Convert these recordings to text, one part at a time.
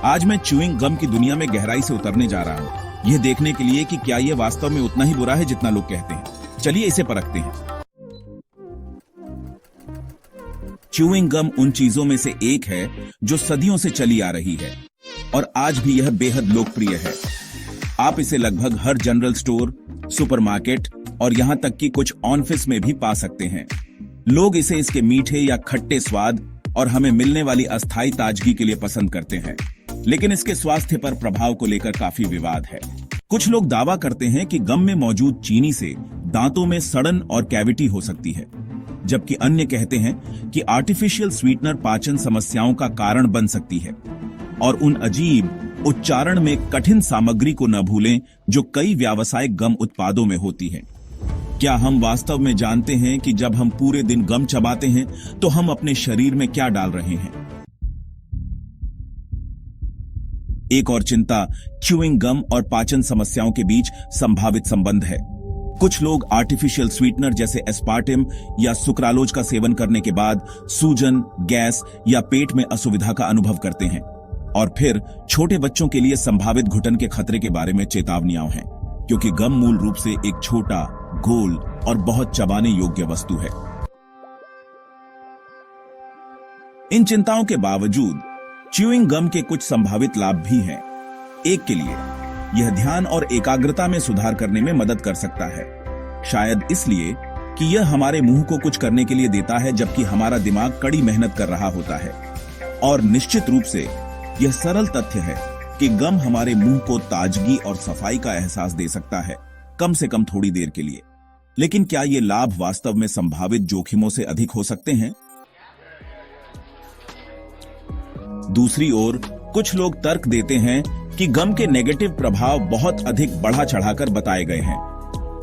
आज मैं chewing gum की दुनिया में गहराई से उतरने जा रहा हूँ, यह देखने के लिए कि क्या यह वास्तव में उतना ही बुरा है जितना लोग कहते हैं। चलिए इसे परखते हैं। च्यूइंग गम उन चीजों में से एक है जो सदियों से चली आ रही है और आज भी यह बेहद लोकप्रिय है। आप इसे लगभग हर जनरल स्टोर, सुपरमार्केट और यहां तक कि कुछ ऑफिस में भी पा सकते हैं। लोग इसे इसके मीठे या खट्टे स्वाद और हमें मिलने वाली अस्थायी ताजगी के लिए पसंद करते हैं, लेकिन इसके स्वास्थ्य पर प्रभाव को लेकर काफी विवाद है। कुछ लोग दावा करते हैं कि गम में मौजूद चीनी से दांतों में सड़न और कैविटी हो सकती है, जबकि अन्य कहते हैं कि आर्टिफिशियल स्वीटनर पाचन समस्याओं का कारण बन सकती है। और उन अजीब उच्चारण में कठिन सामग्री को न भूलें जो कई व्यावसायिक गम उत्पादों में होती है। क्या हम वास्तव में जानते हैं कि जब हम पूरे दिन गम चबाते हैं तो हम अपने शरीर में क्या डाल रहे हैं? एक और चिंता च्यूइंग गम और पाचन समस्याओं के बीच संभावित संबंध है। कुछ लोग आर्टिफिशियल स्वीटनर जैसे एस्पार्टिम या सुक्रालोज का सेवन करने के बाद सूजन, गैस या पेट में असुविधा का अनुभव करते हैं। और फिर छोटे बच्चों के लिए संभावित घुटन के खतरे के बारे में चेतावनियां हैं, क्योंकि गम मूल रूप से एक छोटा, गोल और बहुत चबाने योग्य वस्तु है। इन चिंताओं के बावजूद च्यूइंग गम के कुछ संभावित लाभ भी हैं। एक के लिए यह ध्यान और एकाग्रता में सुधार करने में मदद कर सकता है, शायद इसलिए कि यह हमारे मुंह को कुछ करने के लिए देता है जबकि हमारा दिमाग कड़ी मेहनत कर रहा होता है। और निश्चित रूप से यह सरल तथ्य है कि गम हमारे मुंह को ताजगी और सफाई का एहसास दे सकता है, कम से कम थोड़ी देर के लिए। लेकिन क्या ये लाभ वास्तव में संभावित जोखिमों से अधिक हो सकते हैं? दूसरी ओर कुछ लोग तर्क देते हैं कि गम के नेगेटिव प्रभाव बहुत अधिक बढ़ा चढ़ाकर बताए गए हैं।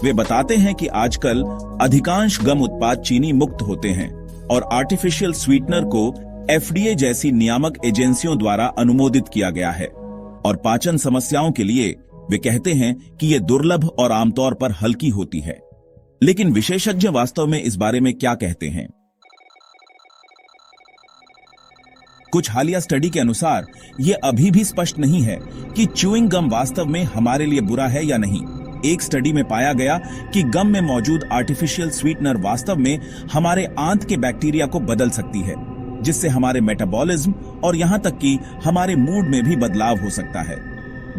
वे बताते हैं कि आजकल अधिकांश गम उत्पाद चीनी मुक्त होते हैं और आर्टिफिशियल स्वीटनर को FDA जैसी नियामक एजेंसियों द्वारा अनुमोदित किया गया है। और पाचन समस्याओं के लिए वे कहते हैं कि यह दुर्लभ और आमतौर पर हल्की होती है। लेकिन विशेषज्ञ वास्तव में इस बारे में क्या कहते हैं? कुछ हालिया स्टडी के अनुसार यह अभी भी स्पष्ट नहीं है कि च्यूइंग गम वास्तव में हमारे लिए बुरा है या नहीं। एक स्टडी में पाया गया कि गम में मौजूद आर्टिफिशियल स्वीटनर वास्तव में हमारे आंत के बैक्टीरिया को बदल सकती है, जिससे हमारे मेटाबॉलिज्म और यहां तक कि हमारे मूड में भी बदलाव हो सकता है।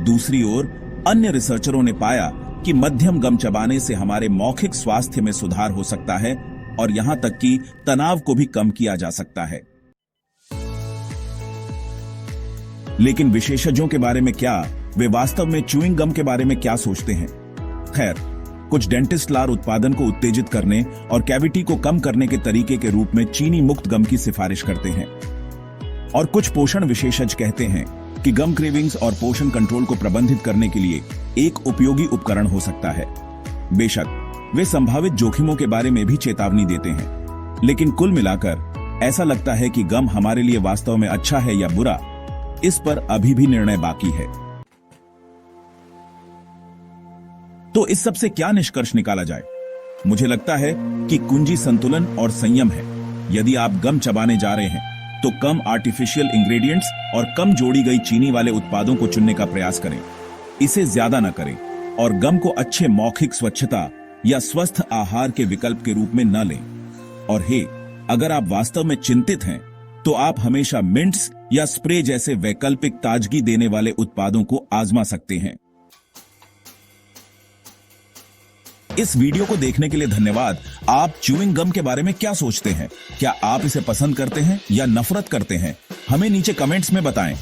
दूसरी ओर अन्य रिसर्चरों ने पाया कि मध्यम गम चबाने से हमारे मौखिक स्वास्थ्य में सुधार हो सकता है और यहां तक कि तनाव को भी कम किया जा सकता है। लेकिन विशेषज्ञों के बारे में क्या? वे वास्तव में च्यूइंग गम के बारे में क्या सोचते हैं? खैर, कुछ डेंटिस्ट लार उत्पादन को उत्तेजित करने और कैविटी को कम करने के तरीके के रूप में चीनी मुक्त गम की सिफारिश करते हैं। और कुछ पोषण विशेषज्ञ कहते हैं कि गम क्रेविंग्स और पोषण कंट्रोल को प्रबंधित करने के लिए एक उपयोगी उपकरण हो सकता है। बेशक वे संभावित जोखिमों के बारे में भी चेतावनी देते हैं, लेकिन कुल मिलाकर ऐसा लगता है कि गम हमारे लिए वास्तव में अच्छा है या बुरा, इस पर अभी भी निर्णय बाकी है। तो इस सब से क्या निष्कर्ष निकाला जाए? मुझे लगता है कि कुंजी संतुलन और संयम है। यदि आप गम चबाने जा रहे हैं तो कम आर्टिफिशियल इंग्रेडिएंट्स और कम जोड़ी गई चीनी वाले उत्पादों को चुनने का प्रयास करें। इसे ज्यादा न करें और गम को अच्छे मौखिक स्वच्छता या स्वस्थ आहार के विकल्प के रूप में न लें। और हे, अगर आप वास्तव में चिंतित हैं तो आप हमेशा मिंट्स या स्प्रे जैसे वैकल्पिक ताजगी देने वाले उत्पादों को आजमा सकते हैं। इस वीडियो को देखने के लिए धन्यवाद। आप च्यूइंग गम के बारे में क्या सोचते हैं? क्या आप इसे पसंद करते हैं या नफरत करते हैं? हमें नीचे कमेंट्स में बताएं।